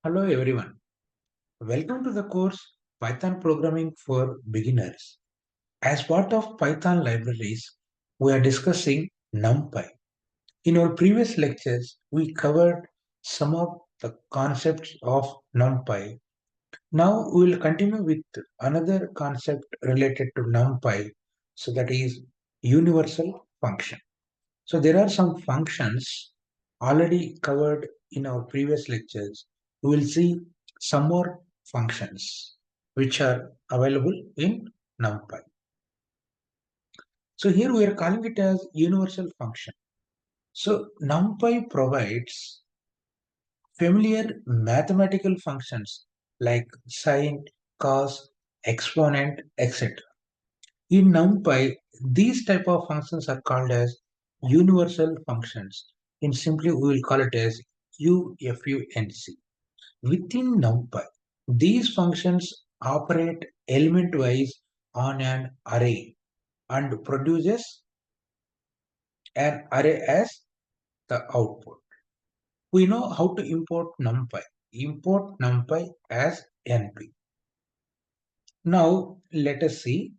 Hello everyone. Welcome to the course Python Programming for Beginners. As part of Python libraries, we are discussing NumPy. In our previous lectures, we covered some of the concepts of NumPy. Now we will continue with another concept related to NumPy, so that is universal function. So there are some functions already covered in our previous lectures. We will see some more functions which are available in NumPy. So here we are calling it as universal function. So NumPy provides familiar mathematical functions like sine, cos, exponent, etc. In NumPy, these type of functions are called as universal functions. In simply, we will call it as UFUNC. Within NumPy, these functions operate element-wise on an array and produces an array as the output. We know how to import NumPy. Import NumPy as NP. Now, let us see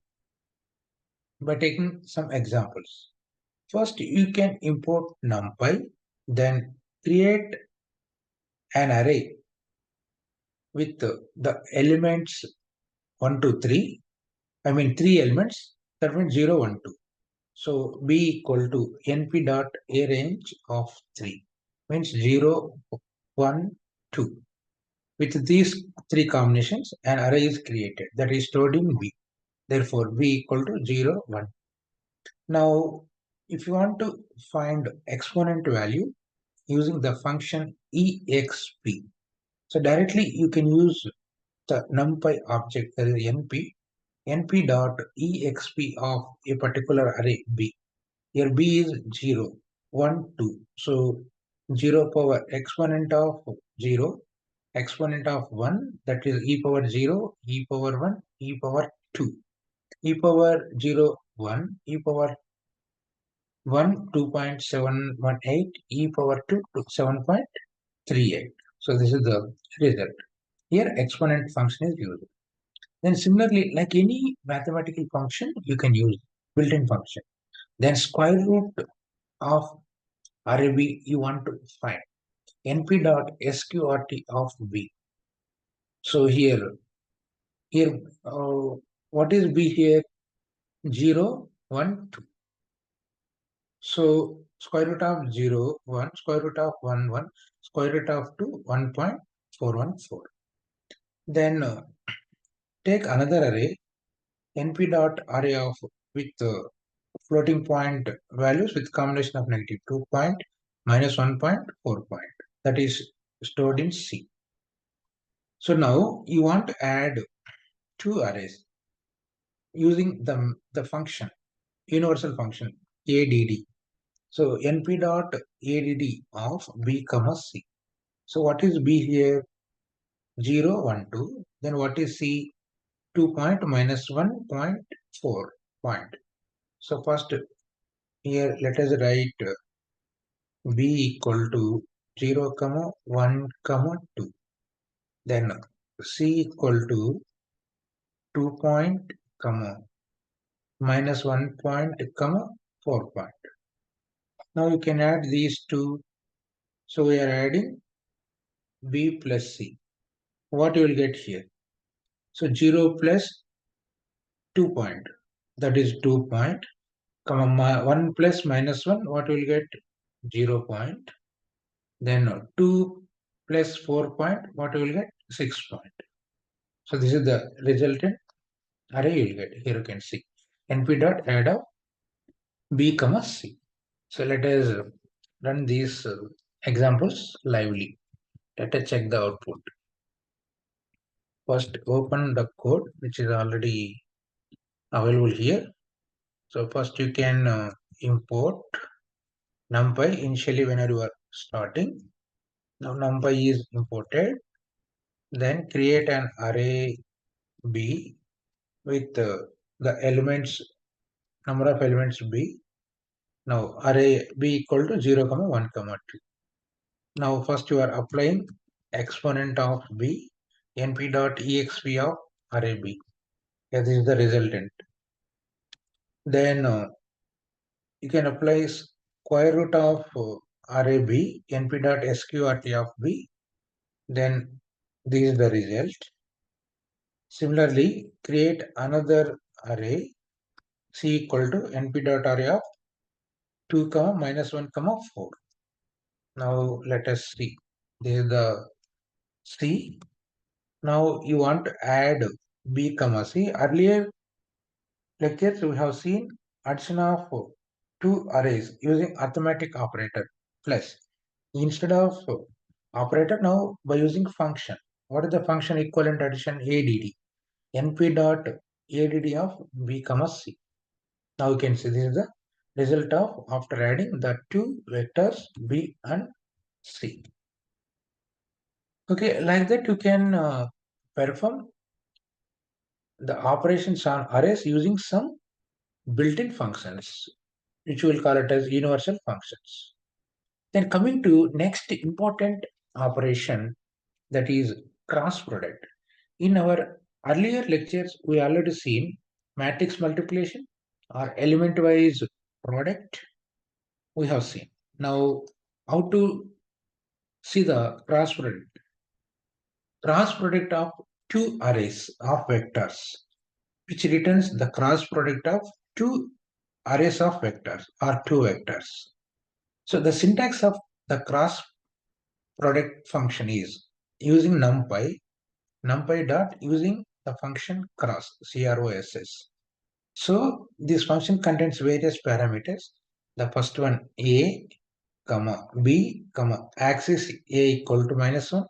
by taking some examples. First, you can import NumPy, then create an array with the elements 1 to 3. I mean 3 elements, that means 0, 1, 2. So B equal to np dot a range of 3 means 0, 1, 2. With these 3 combinations, an array is created that is stored in B. Therefore, B equal to 0, 1. Now, if you want to find exponent value using the function exp, so directly you can use the numpy object, that is np dot exp of a particular array B. Here B is 0, 1, 2. So 0 power exponent of 0, exponent of 1, that is e power 0, e power 1, e power 2. E power 0, 1, e power 1, 2.718, e power 2, 7.38. So this is the result. Here exponent function is used. Then similarly, like any mathematical function, you can use built-in function. Then square root of array B you want to find. np dot sqrt of B. So here, what is B here? 0, 1, 2. So square root of 0, 1, square root of 1, 1, square root of 2, 1.414. Then take another array, np dot array of with floating point values with combination of negative 2 point minus 1.4 point, that is stored in C. So now you want to add two arrays using the function, universal function add. So np dot add of B comma C. So what is B here? 0, 1, 2. Then what is C? 2 point minus 1.4 point. So first here let us write B equal to 0, comma 1, comma 2. Then C equal to 2 point, comma minus 1 point, comma 4 point. Now you can add these two. So we are adding B plus C. What you will get here? So 0 plus 2 point, that is 2 point, comma 1 plus minus 1, what you will get? 0 point. Then 2 plus 4 point, what you will get? 6 point. So this is the resultant array you will get. Here you can see np dot add of B comma C. So let us run these examples lively. Let us check the output. First open the code which is already available here. So first you can import numpy initially whenever you are starting. Now numpy is imported. Then create an array B with the elements, number of elements B. Now array B equal to 0, 1, 2. Now first you are applying exponent of b, np.exp of array b. Yeah, this is the resultant. Then you can apply square root of array b, np.sqrt of b. Then this is the result. Similarly, create another array c equal to np.array of 2, minus 1, 4. Now let us see. This is the c. Now you want to add b, c. Earlier lectures we have seen addition of two arrays using arithmetic operator plus. Instead of operator, now by using function. What is the function equivalent addition? ADD. np dot add of b, c. Now you can see this is the result of after adding the two vectors b and c. Okay, like that you can perform the operations on arrays using some built-in functions, which we will call it as universal functions. Then coming to next important operation, that is cross product. In our earlier lectures, we already seen matrix multiplication or element-wise product we have seen. Now, how to see the cross product? Cross product of two arrays of vectors, which returns the cross product of two arrays of vectors or two vectors. So the syntax of the cross product function is using numpy dot using the function cross, cross. So this function contains various parameters. The first one a, comma b, comma axis a equal to minus 1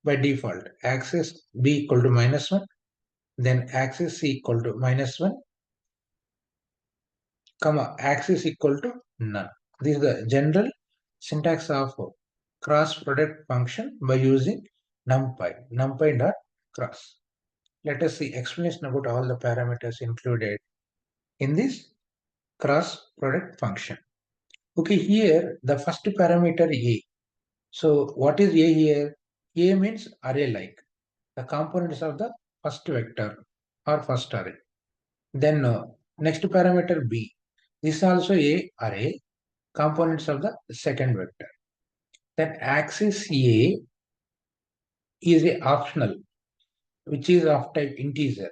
by default, axis b equal to minus 1, then axis c equal to minus 1, comma axis equal to none. This is the general syntax of cross product function by using numpy dot cross. Let us see explanation about all the parameters included in this cross product function. Okay, here the first parameter a. So what is a here? A means array like the components of the first vector or first array. Then next parameter b. This is also a array components of the second vector. Then axis a is a optional, which is of type integer.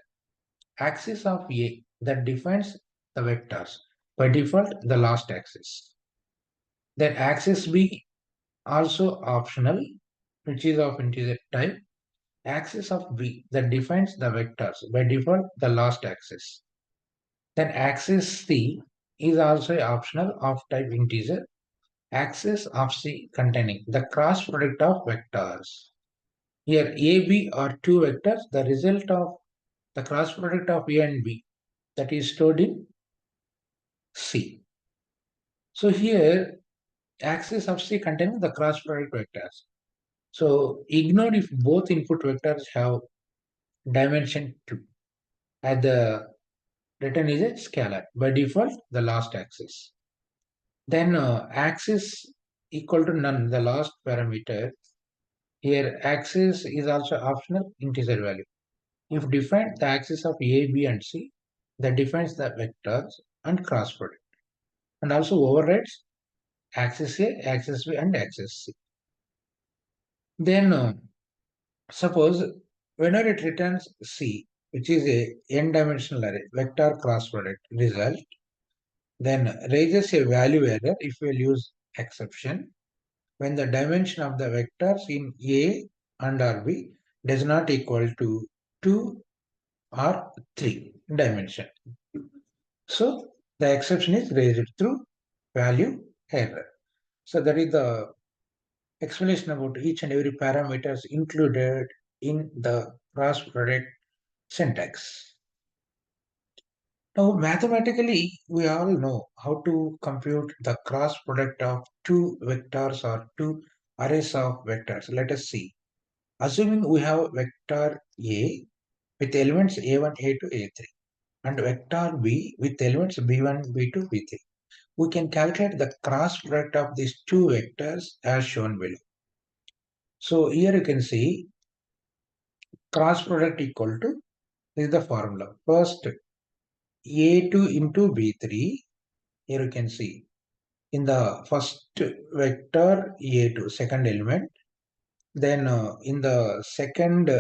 Axis of a that defines the vectors. By default, the last axis. Then axis b also optional, which is of integer type. Axis of b that defines the vectors. By default, the last axis. Then axis c is also optional of type integer. Axis of c containing the cross product of vectors. Here a, b are two vectors. The result of the cross product of a and b that is stored in c. So here axis of c containing the cross product vectors. So ignore if both input vectors have dimension 2. At the return is a scalar. By default, the last axis. Then axis equal to none, the last parameter. Here axis is also optional integer value. If defined the axis of A, B and C, that defines the vectors and cross product. And also overrides axis A, axis B and axis C. Then suppose whenever it returns C, which is a n-dimensional array, vector cross product result, then raises a value error if we will use exception when the dimension of the vectors in A and or B does not equal to 2 or 3 dimension. So the exception is raised through value error. So that is the explanation about each and every parameters included in the cross product syntax. Now mathematically we all know how to compute the cross product of two vectors or two arrays of vectors. Let us see. Assuming we have vector A with elements A1, A2, A3 and vector B with elements B1, B2, B3. We can calculate the cross product of these two vectors as shown below. So here you can see cross product equal to, this is the formula. First A2 into B3, here you can see in the first vector A2, second element, then in the second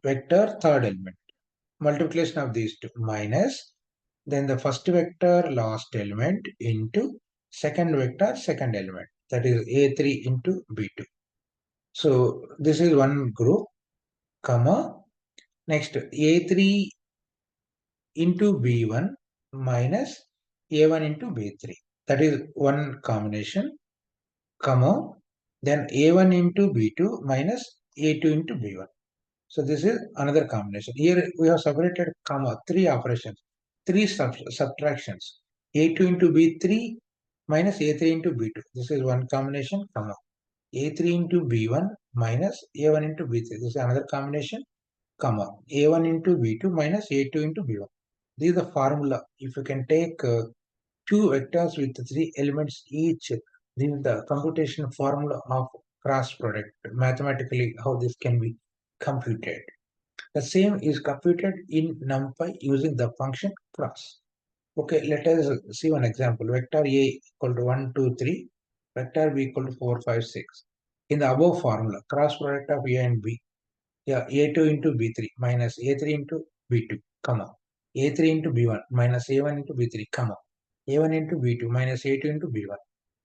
vector, third element. Multiplication of these two minus, then the first vector, last element into second vector, second element. That is A3 into B2. So this is one group, comma. Next A3 into B1 minus A1 into B3. That is one combination, comma. Then A1 into B2 minus A2 into B1. So this is another combination. Here we have separated comma, three operations, three subtractions. A2 into B3 minus A3 into B2. This is one combination, comma. A3 into B1 minus A1 into B3. This is another combination, comma. A1 into B2 minus A2 into B1. This is the formula. If you can take two vectors with three elements each, this is the computation formula of cross product. Mathematically, how this can be computed. The same is computed in NumPy using the function cross. Okay, let us see one example. Vector A equal to 1, 2, 3. Vector B equal to 4, 5, 6. In the above formula, cross product of A and B. Yeah, A2 into B3 minus A3 into B2, comma. A3 into B1 minus A1 into B3, comma. A1 into B2 minus A2 into B1.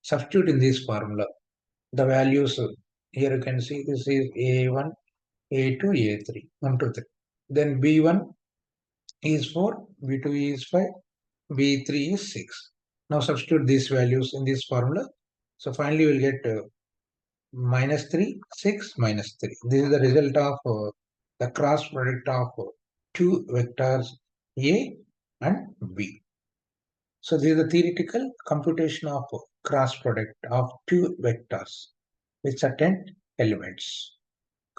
Substitute in this formula. The values here you can see this is A1, A2, A3, 1, 2, 3. Then B1 is 4, B2 is 5, B3 is 6. Now substitute these values in this formula. So finally we'll get minus 3, 6, minus 3. This is the result of the cross product of two vectors A and B. So this is the theoretical computation of cross product of two vectors with certain elements.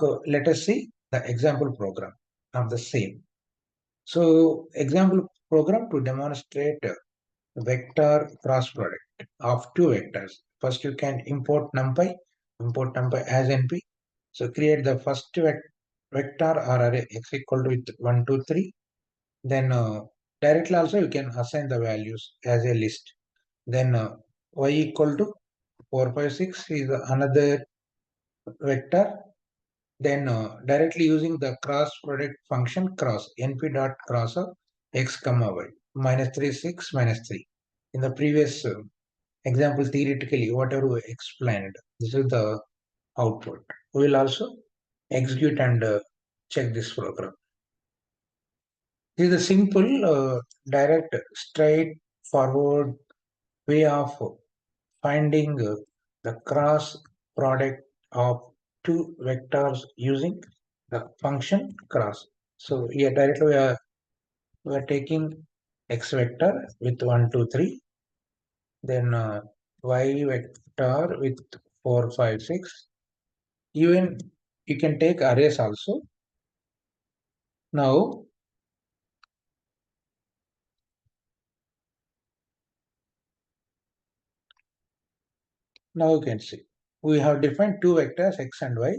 So let us see the example program of the same. So example program to demonstrate vector cross product of two vectors. First you can import NumPy as NP. So create the first vector or array x equal to with 1, 2, 3. Then directly also you can assign the values as a list. Then y equal to 4, 5, 6 is another vector. Then directly using the cross product function cross, np.cross of x comma y, minus 3, 6, minus 3. In the previous example, theoretically, whatever we explained, this is the output. We will also execute and check this program. This is a simple, direct, straightforward way of finding the cross product of two vectors using the function cross. So here directly we are taking x vector with 1, 2, 3, then y vector with 4, 5, 6. Even you can take arrays also. Now you can see we have defined two vectors x and y.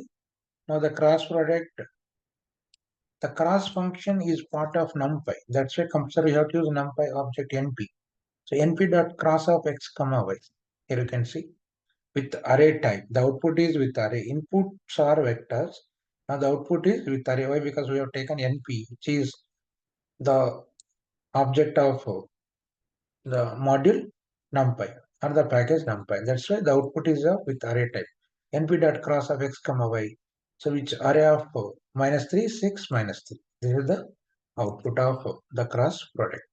Now the cross product, the cross function is part of NumPy. That's why compulsory we have to use NumPy object NP. So np.cross of x comma y. Here you can see with array type. The output is with array. Inputs are vectors. Now the output is with array. Why? Because we have taken NP, which is the object of the module NumPy or the package NumPy. That's why the output is with array type. np.cross of x comma y. So which array of minus 3, 6, minus 3. This is the output of the cross product.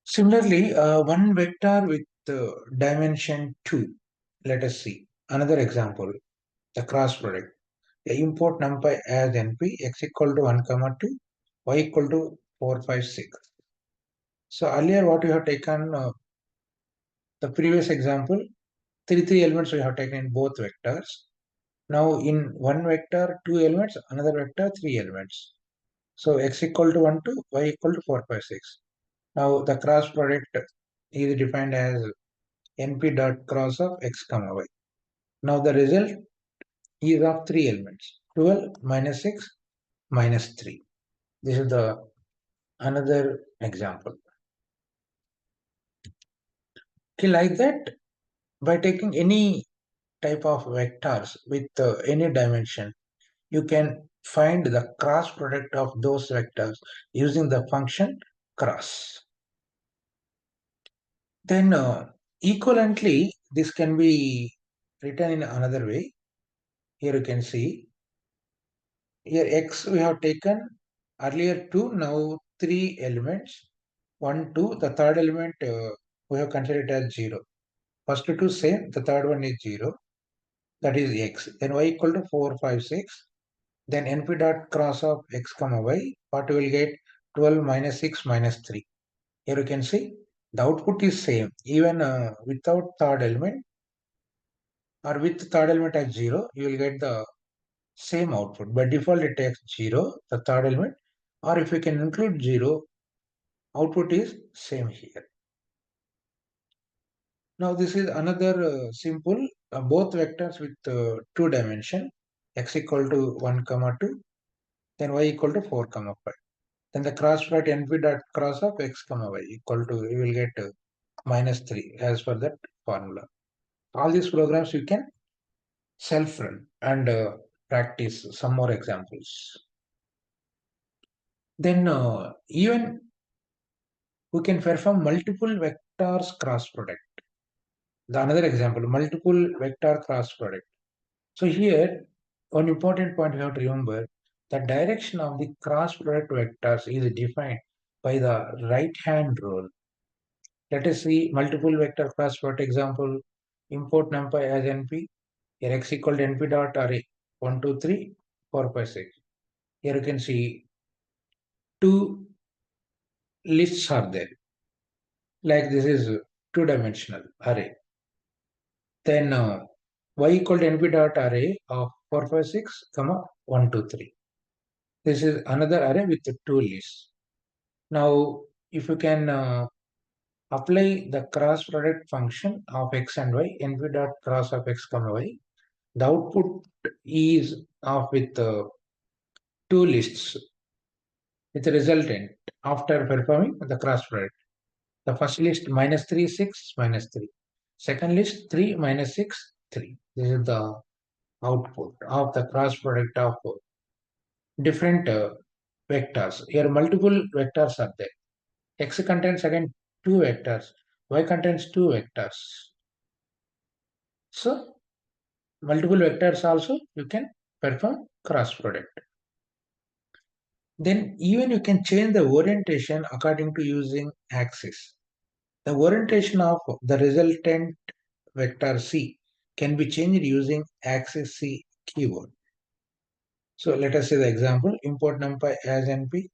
Similarly, one vector with dimension 2. Let us see another example, the cross product. Import NumPy as NP, x equal to 1, comma 2, y equal to 4, 5, 6. So earlier what we have taken, the previous example, three elements we have taken in both vectors. Now in one vector, two elements, another vector, three elements. So x equal to 1, 2, y equal to 4, 5, 6. Now the cross product is defined as np.cross of x comma y. Now the result is of 3 elements, 12 minus 6 minus 3. This is the another example. Okay, like that, by taking any type of vectors with any dimension, you can find the cross product of those vectors using the function cross. Then equivalently, this can be written in another way. Here you can see, here x we have taken earlier 2, now 3 elements, 1, 2, the third element we have considered as 0. First two same, the third one is 0, that is x. Then y equal to 4, 5, 6. Then np dot cross of x comma y, what we will get 12 minus 6 minus 3. Here you can see the output is same even without third element or with third element as 0, you will get the same output. By default it takes 0, the third element, or if you can include 0, output is same here. Now this is another simple both vectors with 2 dimension, x equal to 1 comma 2, then y equal to 4 comma 5. Then the cross product np dot cross of x comma y equal to, you will get minus 3 as per that formula. All these programs you can self-run and practice some more examples. Then even we can perform multiple vectors cross product. The another example, multiple vector cross product. So here, one important point you have to remember, the direction of the cross product vectors is defined by the right hand rule. Let us see multiple vector cross product example. Import numpy as np. Here x equal to np dot array 1, 2, 3, 4, 5, 6. Here you can see two lists are there. Like this is two-dimensional array. Then y equal to np dot array of 4, 5, 6, comma 1, 2, 3. This is another array with the two lists. Now, if you can apply the cross product function of x and y, np dot cross of x comma y, the output is of with two lists with the resultant after performing the cross product. The first list minus 3, 6, minus 3. Second list 3, minus 6, 3. This is the output of the cross product of different vectors. Here multiple vectors are there. X contains again two vectors. Y contains two vectors. So multiple vectors also you can perform cross product. Then even you can change the orientation according to using axis. The orientation of the resultant vector C can be changed using axis C keyword. So let us see the example. Import numpy as np,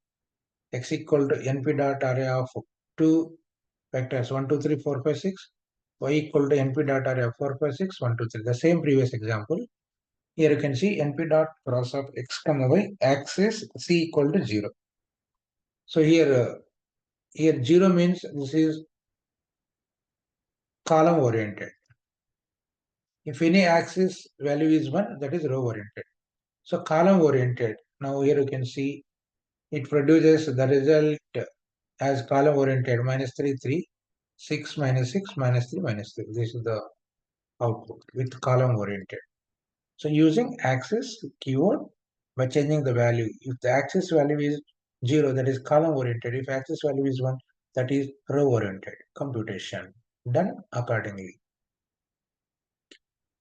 x equal to np dot array of two vectors 1, 2, 3, 4, 5, 6, y equal to np dot array of 4, 5, 6, 1, 2, 3. The same previous example. Here you can see np dot cross of x comma y axis C equal to 0. So here 0 means this is column oriented. If any axis value is 1, that is row oriented. So column oriented. Now here you can see it produces the result as column oriented minus 3, 3, 6, minus 6, minus 3, minus 3. This is the output with column oriented. So using axis keyword by changing the value. If the axis value is 0, that is column oriented. If axis value is 1, that is row oriented. Computation done accordingly.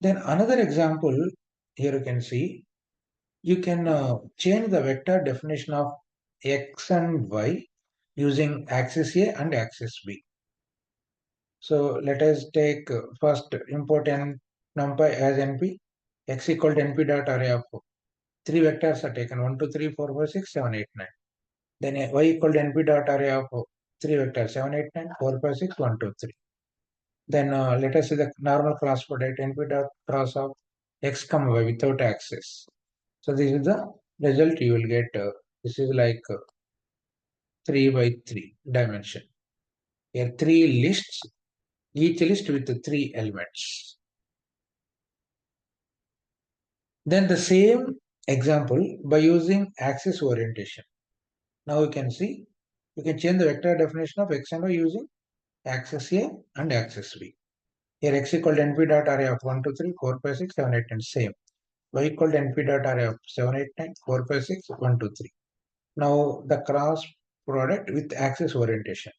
Then another example, here you can see, you can change the vector definition of x and y using axis A and axis B. So let us take first import numpy as np, x equal to np dot array of 3 vectors are taken 1, 2, 3, 4, 5, 6, 7, 8, 9. Then y equal to np dot array of 3 vectors 7, 8, 9, 4, 5, 6, 1, 2, 3. Then let us see the normal cross product np dot cross of x comma y without axis. So this is the result you will get. This is like 3 by 3 dimension. Here 3 lists, each list with 3 elements. Then the same example by using axis orientation. Now you can see, you can change the vector definition of x and y using axis A and axis B. Here x equal to np dot array of 1, 2, 3, 4, 5, 6, 7, 8, and same. Y equal to np dot array of 7, 8, 9, 4, 5, 6, 1, 2, 3. Now the cross product with axis orientation.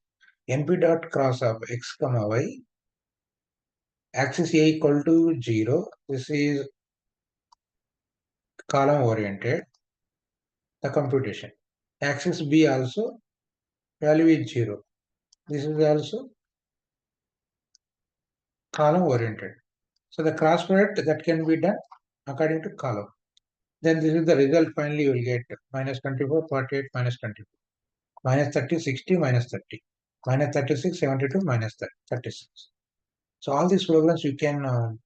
np dot cross of x comma y, axis A equal to 0. This is column oriented, the computation. Axis B also value is 0. This is also column oriented. So the cross product that can be done according to column. Then this is the result. Finally, you will get minus 24, 48, minus 24, minus 30, 60, minus 30, minus 36, 72, minus 36. So all these programs you can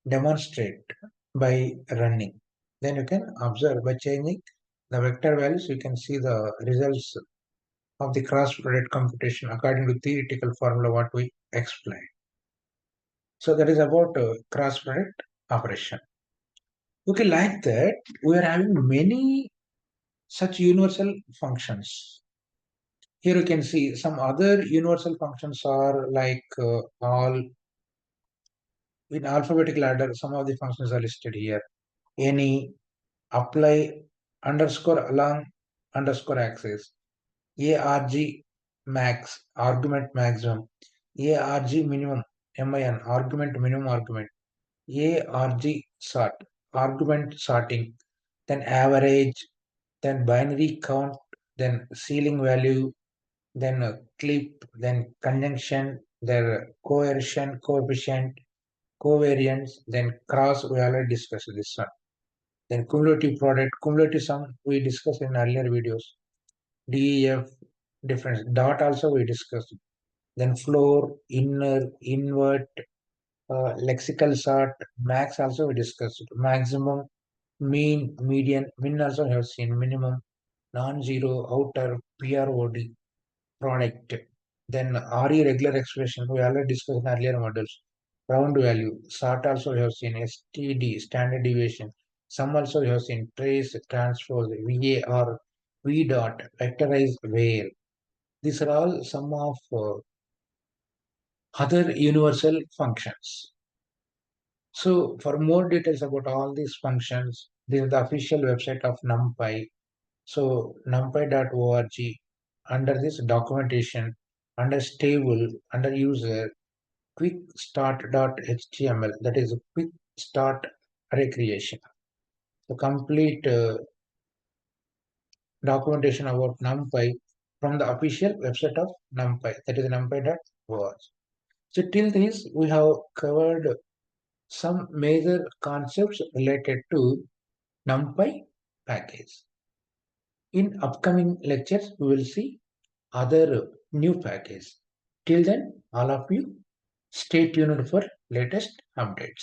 demonstrate by running. Then you can observe by changing the vector values. You can see the results of the cross product computation according to theoretical formula what we explained. So that is about cross product operation. Okay, like that, we are having many such universal functions. Here you can see some other universal functions are like all in alphabetical order. Some of the functions are listed here. Any, apply, underscore along, underscore axis, arg max, argument maximum, arg minimum, min, argument minimum argument, arg sort, argument sorting, then average, then binary count, then ceiling value, then clip, then conjunction, then coercion, coefficient, covariance, then cross, we already discussed this one. Then cumulative product, cumulative sum, we discussed in earlier videos. DEF, difference, dot also we discussed. Then floor, inner, invert, lexical sort, max also we discussed. Maximum, mean, median, min also have seen, minimum, non-zero, outer, PROD, product. Then RE regular expression, we already discussed in earlier modules. Round value, sort also we have seen, STD, standard deviation. Some also we have seen, trace, transpose, VAR, V dot, vectorize, where. These are all some of other universal functions. So for more details about all these functions, this is the official website of NumPy. So numpy.org, under this documentation, under stable, under user, quick start.html, that is a quick start array creation. The complete documentation about NumPy from the official website of NumPy, that is numpy.org. So till this, we have covered some major concepts related to NumPy package. In upcoming lectures, we will see other new package. Till then, all of you stay tuned for latest updates.